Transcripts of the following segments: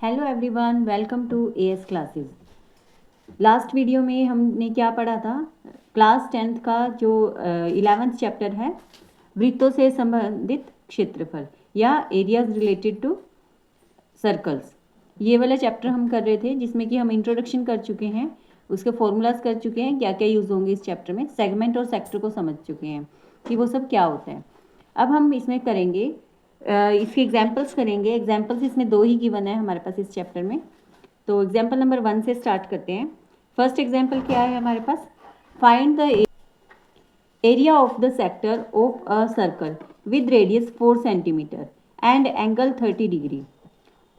Hello everyone, welcome to AS classes. Last video में हमने क्या पढ़ा था? क्लास 10th का जो 11th चैप्टर है, वृत्तों से संबंधित क्षेत्रफल या एरियाज रिलेटेड टू सर्कल्स, ये वाला चैप्टर हम कर रहे थे, जिसमें कि हम इंट्रोडक्शन कर चुके हैं, उसके फॉर्मूलाज कर चुके हैं, क्या क्या यूज़ होंगे इस चैप्टर में, सेगमेंट और सेक्टर को समझ चुके हैं कि वो सब क्या होता है। अब हम इसमें करेंगे इसके एग्जाम्पल्स करेंगे। एग्जाम्पल्स इसमें 2 ही गिवन है हमारे पास इस चैप्टर में। तो एग्जाम्पल नंबर 1 से स्टार्ट करते हैं। फर्स्ट एग्जाम्पल क्या है हमारे पास? Find the area of the sector of a circle with radius 4 centimetre and angle 30 degree.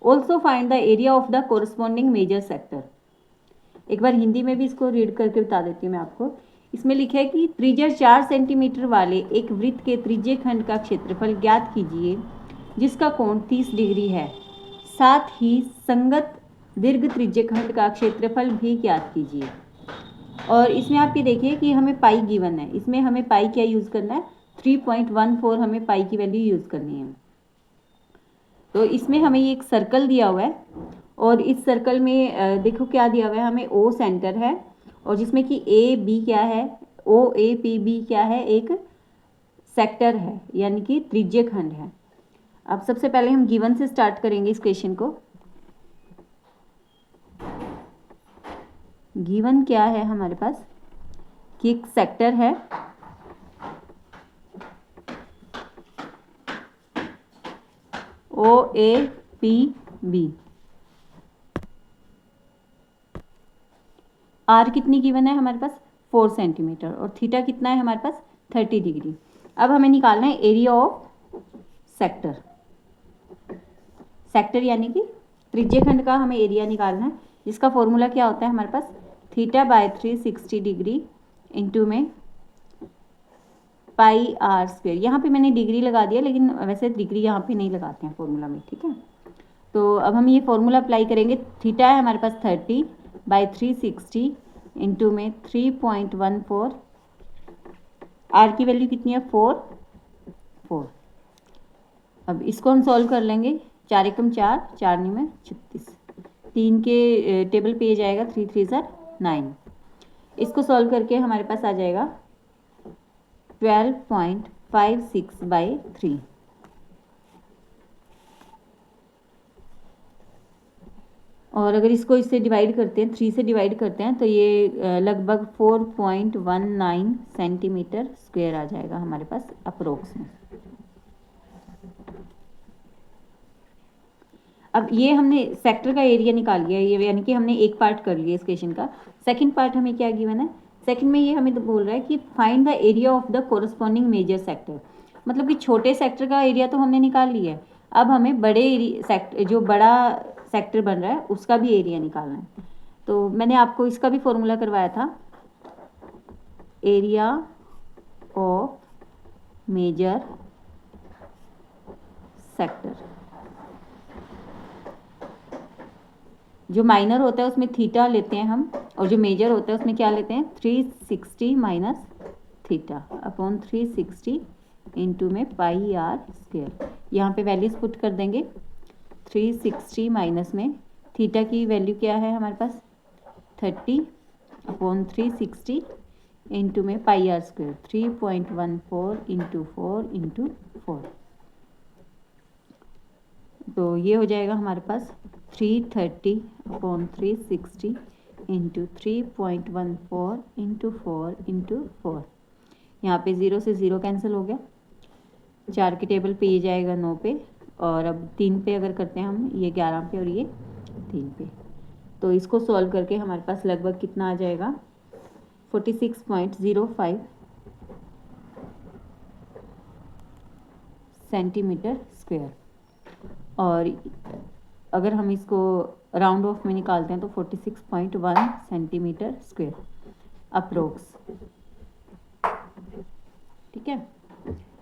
Also find the area of the corresponding major sector. एक बार हिंदी में भी इसको रीड करके बता देती हूँ मैं आपको। इसमें लिखा है कि त्रिज्या 4 सेंटीमीटर वाले एक वृत्त के त्रिज्य खंड का क्षेत्रफल ज्ञात कीजिए जिसका कोण 30 डिग्री है। साथ ही संगत दीर्घ त्रिज्य खंड का क्षेत्रफल भी ज्ञात कीजिए। और इसमें आप ये देखिए कि हमें पाई गिवन है। इसमें हमें पाई क्या यूज़ करना है? 3.14 हमें पाई की वैल्यू यूज़ करनी है। तो इसमें हमें ये एक सर्कल दिया हुआ है और इस सर्कल में देखो क्या दिया हुआ है हमें। ओ सेंटर है और जिसमें कि ए बी क्या है, ओ ए पी बी क्या है, एक सेक्टर है, यानी कि त्रिज्य खंड है। अब सबसे पहले हम गिवन से स्टार्ट करेंगे इस क्वेश्चन को। गिवन क्या है हमारे पास कि एक सेक्टर है, ओ ए पी बी। आर कितनी गिवन है हमारे पास? 4 सेंटीमीटर। और थीटा कितना है हमारे पास? 30 डिग्री। अब हमें निकालना है एरिया ऑफ सेक्टर। सेक्टर यानी कि त्रिज्यखंड का हमें एरिया निकालना है, जिसका फॉर्मूला क्या होता है हमारे पास? थीटा बाय 360 डिग्री इंटू में पाई आर स्क्वेयर। यहाँ पे मैंने डिग्री लगा दिया, लेकिन वैसे डिग्री यहाँ पे नहीं लगाते हैं फॉर्मूला में, ठीक है। तो अब हम ये फॉर्मूला अप्लाई करेंगे। थीटा है हमारे पास 30 बाई 360 इंटू में 3.14। आर की वैल्यू कितनी है? 4। अब इसको हम सॉल्व कर लेंगे। 4 एकम 4, 4 नी में 36, 3 के टेबल पे जाएगा 3 3 ज़ा 9। इसको सॉल्व करके हमारे पास आ जाएगा 12.56 बाई 3। और अगर इसको इससे डिवाइड करते हैं, 3 से डिवाइड करते हैं, तो ये लगभग 4.19 सेंटीमीटर स्क्वायर आ जाएगा हमारे पास अप्रोक्स में। अब ये हमने सेक्टर का एरिया निकाल लिया, ये यानी कि हमने एक पार्ट कर लिया इस क्वेश्चन का। सेकंड पार्ट हमें क्या गिवन है? सेकंड में ये हमें तो बोल रहा है कि find the area of the corresponding major sector. मतलब कि छोटे सेक्टर का एरिया तो हमने निकाल लिया है, अब हमें बड़े सेक्टर, जो बड़ा सेक्टर बन रहा है, उसका भी एरिया निकालना है। तो मैंने आपको इसका भी फॉर्मूला करवाया था, एरिया ऑफ मेजर सेक्टर। जो माइनर होता है उसमें थीटा लेते हैं हम, और जो मेजर होता है उसमें क्या लेते हैं? 360 माइनस थीटा अपॉन 360 इंटू में पाई आर स्क्वायर। यहाँ पे वैल्यूज पुट कर देंगे। 360 माइनस में थीटा की वैल्यू क्या है हमारे पास? 30 अपॉन 360 इंटू में pi R square 3.14 into 4 into 4। तो ये हो जाएगा हमारे पास 330 अपॉन 360 इंटू 3.14 इंटू 4 इंटू 4। यहाँ पे 0 से 0 कैंसिल हो गया। 4 के टेबल पे ये जाएगा 9 पे, और अब 3 पे अगर करते हैं हम, ये 11 पे और ये 3 पे। तो इसको सॉल्व करके हमारे पास लगभग कितना आ जाएगा? 46.05 सेंटीमीटर स्क्वायर। और अगर हम इसको राउंड ऑफ में निकालते हैं तो 46.1 सेंटीमीटर स्क्वायर अप्रोक्स, ठीक है।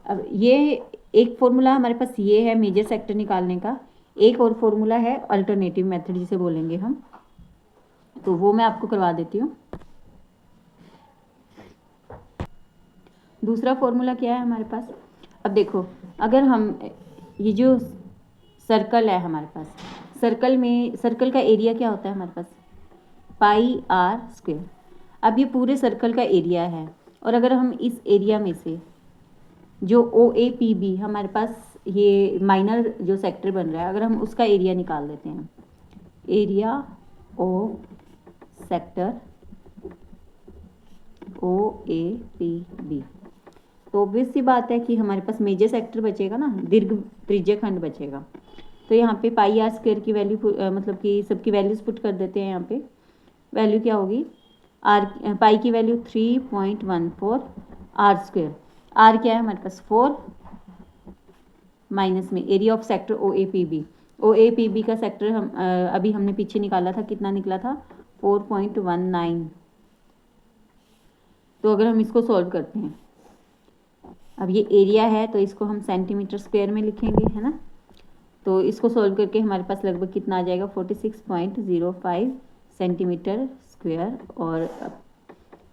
अब ये एक फॉर्मूला हमारे पास ये है मेजर सेक्टर निकालने का। एक और फॉर्मूला है अल्टरनेटिव मेथड जिसे बोलेंगे हम, तो वो मैं आपको करवा देती हूँ। दूसरा फॉर्मूला क्या है हमारे पास? अब देखो, अगर हम ये जो सर्कल है हमारे पास, सर्कल का एरिया क्या होता है हमारे पास, पाई आर स्क्वायर। अब ये पूरे सर्कल का एरिया है, और अगर हम इस एरिया में से जो ओ ए पी बी हमारे पास ये माइनर जो सेक्टर बन रहा है, अगर हम उसका एरिया निकाल देते हैं, area of sector O A P B, तो ऑब्वियस सी बात है कि हमारे पास मेजर सेक्टर बचेगा ना, दीर्घ त्रिज्य खंड बचेगा। तो यहाँ पे पाई आर स्क्वायर की वैल्यू मतलब कि सबकी वैल्यूज पुट कर देते हैं। यहाँ पे वैल्यू क्या होगी, आर पाई की वैल्यू 3.14 आर स्क्वायर। आर क्या है हमारे पास 4, माइनस में area of sector O A P B. O A P B का सेक्टर हम अभी हमने पीछे निकाला था, कितना निकला था 4.19। तो अगर हम इसको सॉल्व करते हैं, अब ये एरिया है तो इसको हम सेंटीमीटर स्क्वायर में लिखेंगे, है ना। तो इसको सॉल्व करके हमारे पास लगभग कितना आ जाएगा 46.05 सेंटीमीटर स्क्वायर, और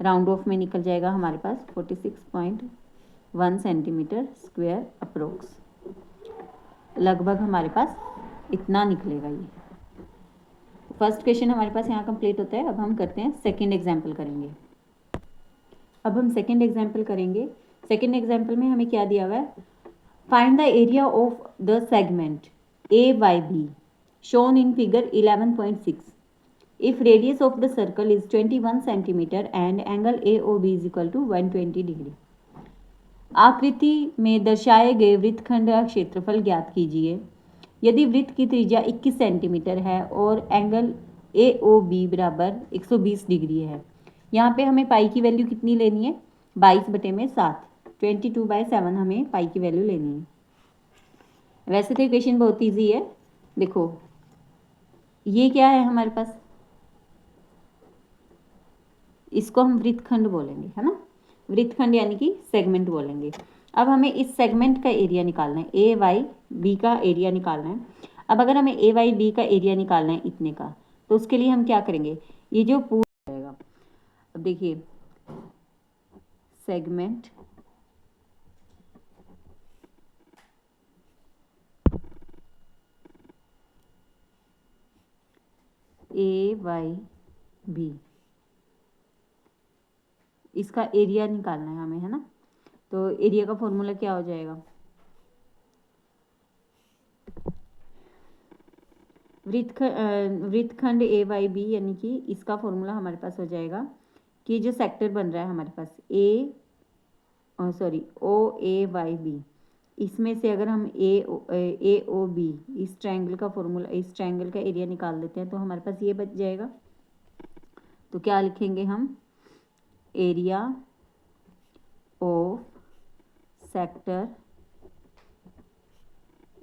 राउंड ऑफ में निकल जाएगा हमारे पास 46.1 सेंटीमीटर स्क्वायर अप्रोक्स, लगभग हमारे पास इतना निकलेगा। ये फर्स्ट क्वेश्चन हमारे पास यहाँ कंप्लीट होता है। अब हम करते हैं सेकेंड एग्जाम्पल करेंगे। अब हम सेकेंड एग्जाम्पल करेंगे। सेकेंड एग्जाम्पल में हमें क्या दिया हुआ है, find the area of the segment A Y B shown in figure 11.6 if radius of the circle is 21 centimeter and angle AOB is equal to 120 degree. आकृति में दर्शाए गए वृत्तखंड का क्षेत्रफल ज्ञात कीजिए यदि वृत्त की त्रिज्या 21 सेंटीमीटर है और एंगल AOB बराबर 120 डिग्री है। यहाँ पे हमें पाई की वैल्यू कितनी लेनी है, 22/7, 22/7 हमें पाई की वैल्यू लेनी है। वैसे तो इक्वेशन बहुत ईजी है। देखो ये क्या है हमारे पास, इसको हम वृत्तखंड बोलेंगे, है ना। वृत्तखंड यानी कि सेगमेंट बोलेंगे। अब हमें इस सेगमेंट का एरिया निकालना है, ए वाई बी का एरिया निकालना है। अब अगर हमें ए वाई बी का एरिया निकालना है इतने का, तो उसके लिए हम क्या करेंगे, ये जो पूरा जाएगा। अब देखिए सेगमेंट ए वाई बी, इसका एरिया निकालना है हमें, है ना। तो एरिया का फॉर्मूला क्या हो जाएगा, वृत्तखंड ए वाई बी, यानी कि इसका फॉर्मूला हमारे पास हो जाएगा कि जो सेक्टर बन रहा है हमारे पास ओ ए वाई बी, इसमें से अगर हम ए ओ बी इस ट्रायंगल का फॉर्मूला, इस ट्रायंगल का एरिया निकाल देते हैं तो हमारे पास ये बच जाएगा। तो क्या लिखेंगे हम, area of sector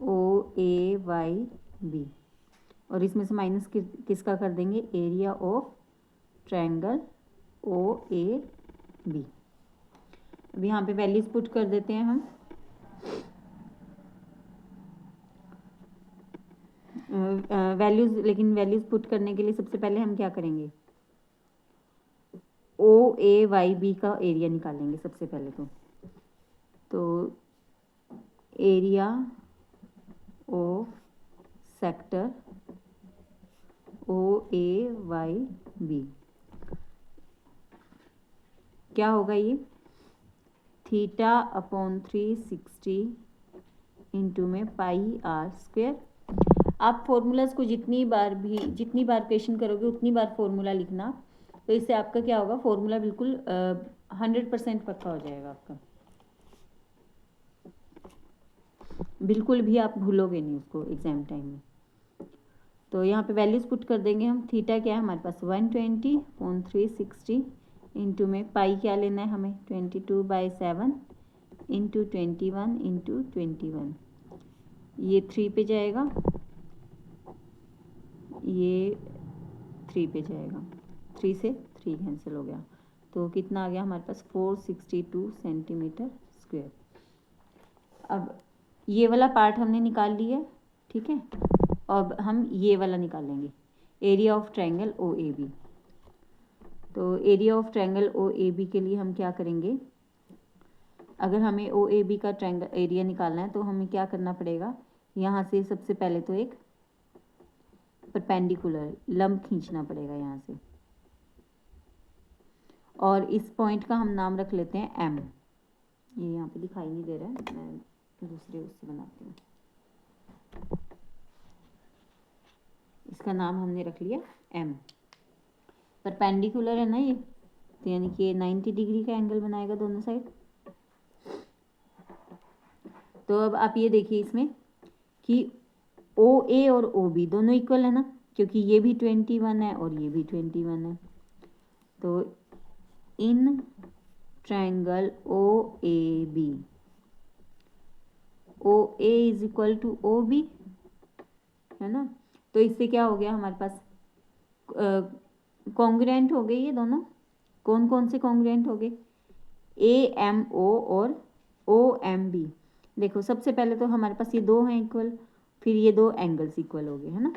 O A Y B, और इसमें से माइनस किसका कर देंगे, area of triangle O A B. अब यहाँ पे वैल्यूज पुट कर देते हैं हम। वैल्यूज पुट करने के लिए सबसे पहले हम क्या करेंगे, ओ ए वाई बी का एरिया निकालेंगे सबसे पहले। तो area of sector O A Y B क्या होगा, ये θ/360 इंटू में पाई आर स्क्वायर। आप फॉर्मूलाज को जितनी बार क्वेश्चन करोगे उतनी बार फॉर्मूला लिखना, तो इससे आपका क्या होगा, फॉर्मूला बिल्कुल 100% पक्का हो जाएगा आपका, बिल्कुल भी आप भूलोगे नहीं उसको एग्जाम टाइम में। तो यहाँ पे वैल्यूज पुट कर देंगे हम। थीटा क्या है हमारे पास 120/360 इंटू में पाई क्या लेना है हमें 22/7 इंटू 21 इंटू 21, ये 3 पे जाएगा, ये 3 पे जाएगा, 3 से 3 कैंसिल हो गया। तो कितना आ गया हमारे पास 462 सेंटीमीटर स्क्वायर। अब ये वाला पार्ट हमने निकाल लिया, ठीक है। अब हम ये वाला निकालेंगे, area of triangle O A B. तो area of triangle O A B के लिए हम क्या करेंगे, अगर हमें ओ ए बी का ट्रायंगल एरिया निकालना है तो हमें क्या करना पड़ेगा, यहाँ से सबसे पहले तो एक परपेंडिकुलर लंब खींचना पड़ेगा यहाँ से, और इस पॉइंट का हम नाम रख लेते हैं एम। ये यहाँ पे दिखाई नहीं दे रहा है, मैं दूसरे उससे बनाती हूँ। इसका नाम हमने रख लिया एम। परपेंडिकुलर है ना ये, तो यानी कि 90 डिग्री का एंगल बनाएगा दोनों साइड। तो अब आप ये देखिए इसमें कि ओ ए और ओ बी दोनों इक्वल है ना, क्योंकि ये भी 21 है और ये भी 21 है। तो in triangle O A B, O A is equal to O B, है ना। तो इससे क्या हो गया हमारे पास, कॉन्ग्रुएंट हो गए ये दोनों। कौन कौन से कॉन्ग्रुएंट हो गए, ए एम ओ और ओ एम बी। देखो सबसे पहले तो हमारे पास ये दो हैं इक्वल, फिर ये दो एंगल्स इक्वल हो गए, है ना।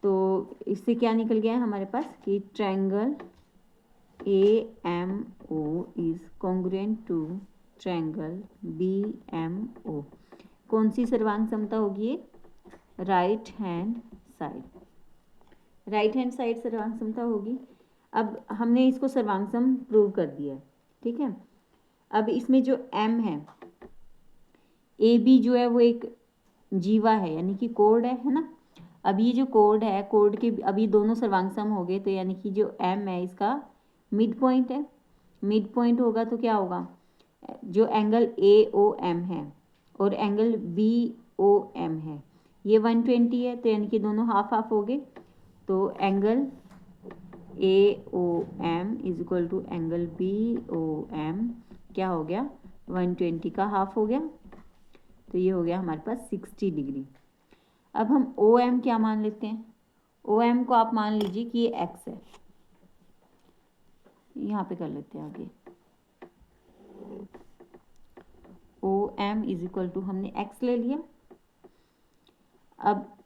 तो इससे क्या निकल गया है हमारे पास कि triangle A M O is congruent to triangle B M O. कौन सी सर्वांग समता होगी ये, right hand side, right hand side सर्वांग समता होगी। अब हमने इसको सर्वांग सम प्रूव कर दिया है, ठीक है। अब इसमें जो एम है, ए बी जो है वो एक जीवा है, यानी कि कोड है ना। अब ये जो कोड है, कोड के अभी दोनों सर्वांग सम हो गए, तो यानी कि जो एम है इसका मिड पॉइंट है। मिड पॉइंट होगा तो क्या होगा, जो एंगल ए ओ एम है और एंगल बी ओ एम है, ये 120 है, तो यानी कि दोनों हाफ हाफ हो गए। तो angle A O M is equal to angle B O M क्या हो गया, 120 का हाफ हो गया। तो ये हो गया हमारे पास 60 डिग्री। अब हम ओ एम क्या मान लेते हैं, ओ एम को आप मान लीजिए कि ये एक्स है, यहाँ पे कर लेते हैं आगे। O M is equal to हमने एक्स ले लिया। अब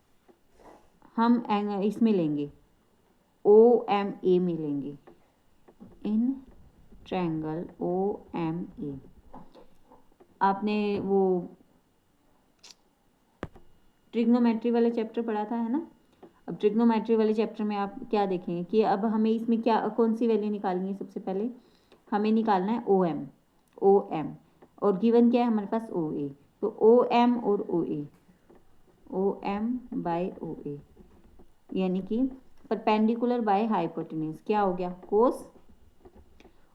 हम इसमें लेंगे ओ एम ए में लेंगे, इन ट्रायंगल ओ एम ए। आपने वो ट्रिग्नोमेट्री वाले चैप्टर पढ़ा था, है ना। अब ट्रिग्नोमेट्री वाले चैप्टर में आप क्या देखेंगे कि अब हमें इसमें क्या कौन सी वैल्यू निकालनी है, सबसे पहले हमें निकालना है ओ एम, ओ एम, और गिवन क्या है हमारे पास ओ ए। तो ओ एम और ओ ए, ओ एम बाय ओ ए, यानी कि परपेंडिकुलर बाय हाइपोटेन्यूज क्या हो गया, कोस,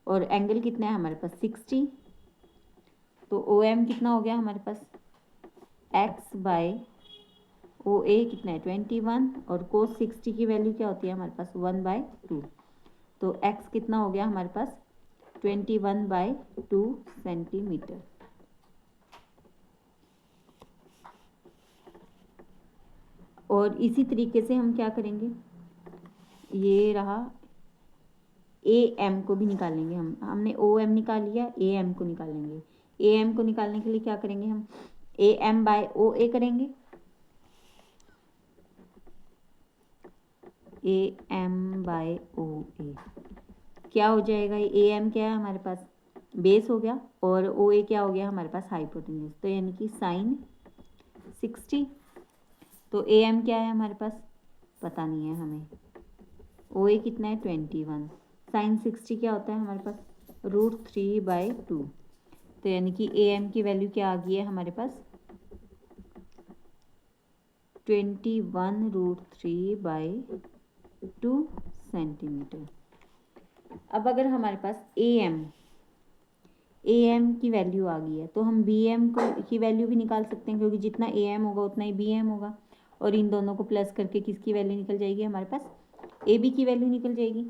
और एंगल कितना है हमारे पास 60। तो ओ एम कितना हो गया हमारे पास, एक्स बाय ओ ए कितना है 21, और कोस 60 की वैल्यू क्या होती है हमारे पास 1/2। तो एक्स कितना हो गया हमारे पास 21/2 सेंटीमीटर। और इसी तरीके से हम क्या करेंगे, ये रहा ए एम को भी निकालेंगे। हमने ओ एम निकाल लिया, ए एम को निकालेंगे। ए एम को निकालने के लिए क्या करेंगे, हम ए एम बाय ओ ए करेंगे। ए एम बाय ओ ए क्या हो जाएगा, ए एम क्या है हमारे पास बेस हो गया, और ओ ए क्या हो गया हमारे पास हाइपोटेन्यूज, तो यानी कि साइन 60। तो ए एम क्या है हमारे पास पता नहीं है हमें, ओ ए कितना है 21, साइन 60 क्या होता है हमारे पास √3/2। तो यानी कि ए एम की वैल्यू क्या आ गई है हमारे पास 21√3/2 सेंटीमीटर। अब अगर हमारे पास ए एम की वैल्यू आ गई है, तो हम बी एम की वैल्यू भी निकाल सकते हैं, क्योंकि जितना ए एम होगा उतना ही बी एम होगा, और इन दोनों को प्लस करके किसकी वैल्यू निकल जाएगी हमारे पास, ए बी की वैल्यू निकल जाएगी।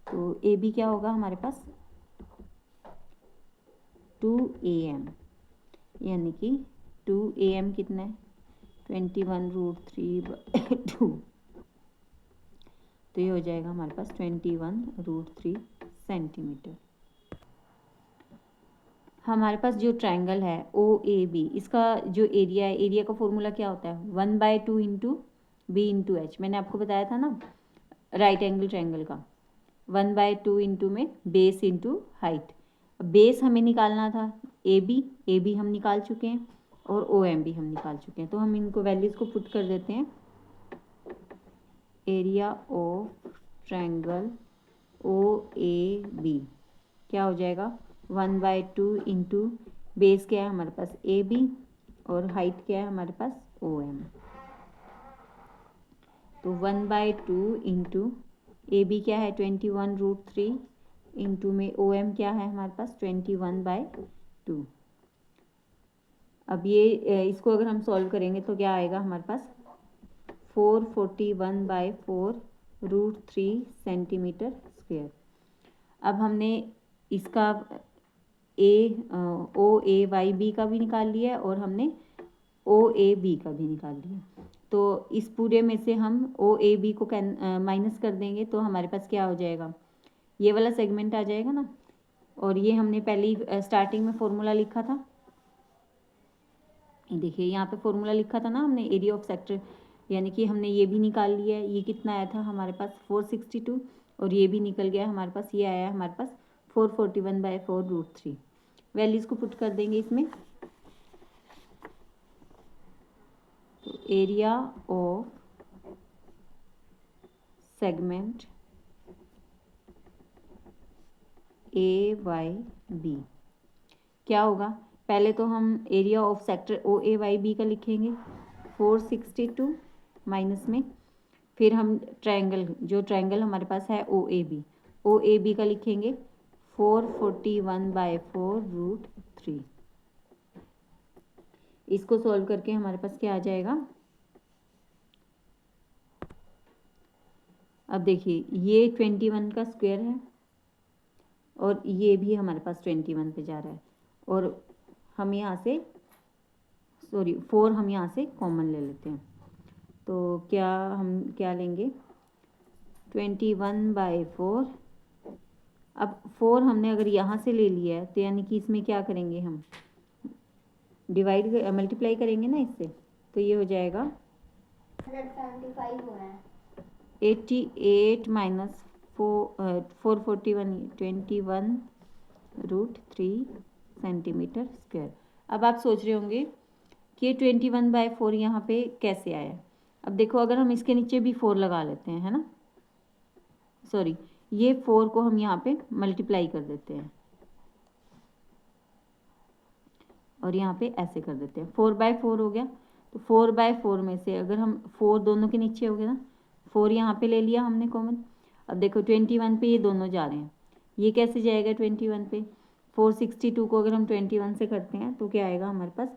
तो ए बी क्या होगा हमारे पास 2am, यानी कि 2am कितना है 21√3/2। तो ये हो जाएगा हमारे पास 21√3 सेंटीमीटर। हमारे पास जो ट्रायंगल है ओ ए बी, इसका जो एरिया है, एरिया का फॉर्मूला क्या होता है 1/2 इंटू बी इंटू एच। मैंने आपको बताया था ना राइट एंगल ट्रायंगल का, 1/2 इंटू में बेस इंटू हाइट। बेस हमें निकालना था ए बी हम निकाल चुके हैं, और ओ एम भी हम निकाल चुके हैं। तो हम इनको वैल्यूज़ को पुट कर देते हैं। Area of triangle O A B क्या हो जाएगा 1/2 इंटू बेस क्या है हमारे पास ए बी और हाइट क्या है हमारे पास ओ एम। तो 1/2 इंटू ए बी क्या है 21√3 इंटू में ओ एम क्या है हमारे पास 21/2। अब ये इसको अगर हम सॉल्व करेंगे तो क्या आएगा हमारे पास 441/4√3 सेंटीमीटर स्क्वायर। अब हमने इसका ओ ए वाई बी का भी निकाल लिया है और हमने ओ ए बी का भी निकाल लिया। तो इस पूरे में से हम ओ ए बी को माइनस कर देंगे तो हमारे पास क्या हो जाएगा ये वाला सेगमेंट आ जाएगा ना। और ये हमने पहले स्टार्टिंग में फॉर्मूला लिखा था, देखिए यहाँ पे फॉर्मूला लिखा था ना हमने एरिया ऑफ सेक्टर, यानी कि हमने ये भी निकाल लिया है। ये कितना आया था हमारे पास 462 और ये भी निकल गया हमारे पास, ये आया हमारे पास 441/4√3। वैल्यूज़ को पुट कर देंगे इसमें। तो area of segment A Y B क्या होगा, पहले तो हम area of sector O A Y B का लिखेंगे 462 माइनस में, फिर हम ट्रायंगल हमारे पास है ओ ए बी का लिखेंगे 441/4√3। इसको सॉल्व करके हमारे पास क्या आ जाएगा, अब देखिए ये 21 का स्क्वायर है और ये भी हमारे पास 21 पे जा रहा है और हम यहाँ से 4 हम यहाँ से कॉमन ले लेते हैं। तो हम क्या लेंगे 21/4। अब 4 हमने अगर यहाँ से ले लिया है तो यानी कि इसमें क्या करेंगे हम मल्टीप्लाई करेंगे ना इससे, तो ये हो जाएगा 88 माइनस 441 21√3 सेंटीमीटर स्क्वायर। अब आप सोच रहे होंगे कि 21/4 यहाँ पे कैसे आया। अब देखो अगर हम इसके नीचे भी 4 लगा लेते हैं, है ना, सॉरी ये 4 को हम यहाँ पे मल्टीप्लाई कर देते हैं और यहाँ पे ऐसे कर देते हैं 4/4 हो गया। तो 4/4 में से अगर हम 4 दोनों के नीचे हो गया ना, 4 यहाँ पे ले लिया हमने कॉमन। अब देखो 21 पे ये दोनों जा रहे हैं, ये कैसे जाएगा 21 पे, 462 को अगर हम 21 से करते हैं तो क्या आएगा हमारे पास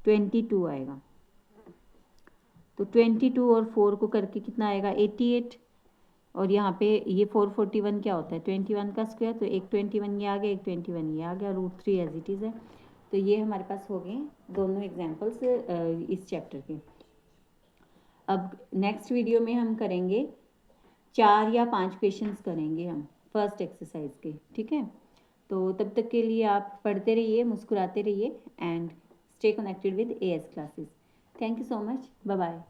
22 आएगा। तो 22 और 4 को करके कितना आएगा 88 और यहाँ पे ये 441 क्या होता है 21 का स्क्वायर, तो एक 21 ये आ गया, एक 21 ये आ गया, √3 एज इट इज़ है। तो ये हमारे पास हो गए दोनों एग्जाम्पल्स इस चैप्टर के। अब नेक्स्ट वीडियो में हम करेंगे 4 या 5 क्वेश्चंस करेंगे हम फर्स्ट एक्सरसाइज के, ठीक है। तो तब तक के लिए आप पढ़ते रहिए, मुस्कुराते रहिए and stay connected with AS classes. Thank you so much, bye bye.